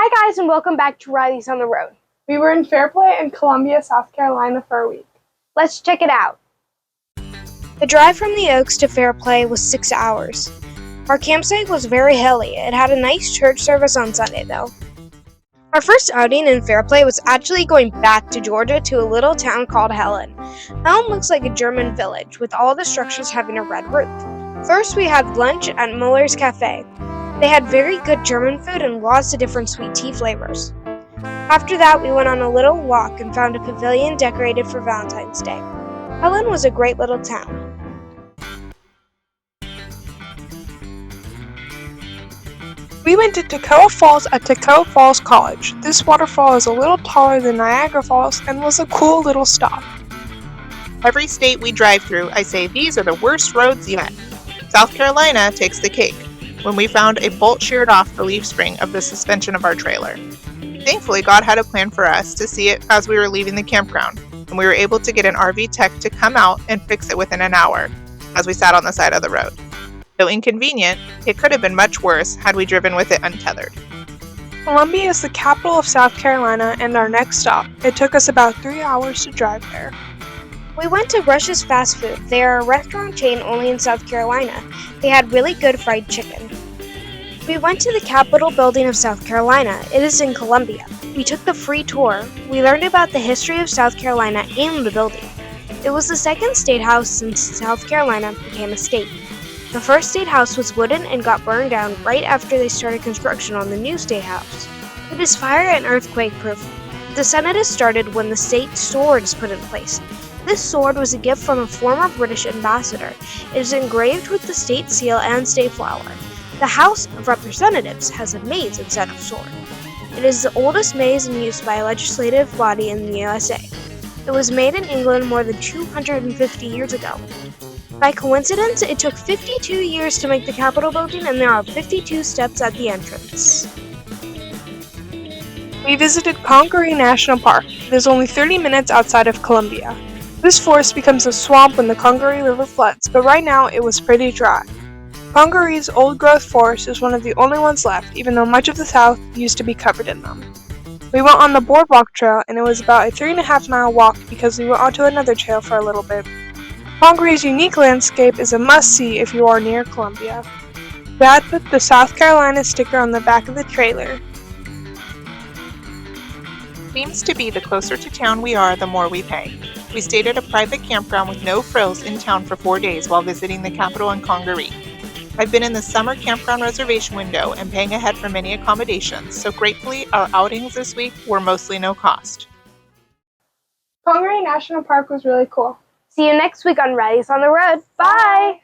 Hi guys and welcome back to Riley's on the Road. We were in Fairplay and Columbia, South Carolina for a week. Let's check it out. The drive from the Oaks to Fairplay was 6 hours. Our campsite was very hilly. It had a nice church service on Sunday though. Our first outing in Fairplay was actually going back to Georgia to a little town called Helen. Helen looks like a German village with all the structures having a red roof. First we had lunch at Muller's Cafe. They had very good German food and lots of different sweet tea flavors. After that, we went on a little walk and found a pavilion decorated for Valentine's Day. Helen was a great little town. We went to Toccoa Falls at Toccoa Falls College. This waterfall is a little taller than Niagara Falls and was a cool little stop. Every state we drive through, I say these are the worst roads yet. South Carolina takes the cake when we found a bolt sheared off the leaf spring of the suspension of our trailer. Thankfully, God had a plan for us to see it as we were leaving the campground, and we were able to get an RV tech to come out and fix it within an hour as we sat on the side of the road. Though inconvenient, it could have been much worse had we driven with it untethered. Columbia is the capital of South Carolina and our next stop. It took us about 3 hours to drive there. We went to Rush's Fast Food. They are a restaurant chain only in South Carolina. They had really good fried chicken. We went to the Capitol building of South Carolina. It is in Columbia. We took the free tour. We learned about the history of South Carolina and the building. It was the second state house since South Carolina became a state. The first state house was wooden and got burned down right after they started construction on the new state house. It is fire and earthquake proof. The Senate is started when the state sword is put in place. This sword was a gift from a former British ambassador. It is engraved with the state seal and state flower. The House of Representatives has a maze instead of sword. It is the oldest maze in use by a legislative body in the USA. It was made in England more than 250 years ago. By coincidence, it took 52 years to make the Capitol building, and there are 52 steps at the entrance. We visited Congaree National Park. It is only 30 minutes outside of Columbia. This forest becomes a swamp when the Congaree River floods, but right now it was pretty dry. Congaree's old-growth forest is one of the only ones left, even though much of the south used to be covered in them. We went on the Boardwalk Trail, and it was about a 3.5-mile walk because we went onto another trail for a little bit. Congaree's unique landscape is a must-see if you are near Columbia. Dad put the South Carolina sticker on the back of the trailer. Seems to be the closer to town we are, the more we pay. We stayed at a private campground with no frills in town for 4 days while visiting the Capitol and Congaree. I've been in the summer campground reservation window and paying ahead for many accommodations, so gratefully our outings this week were mostly no cost. Congaree National Park was really cool. See you next week on Riley's on the Road. Bye!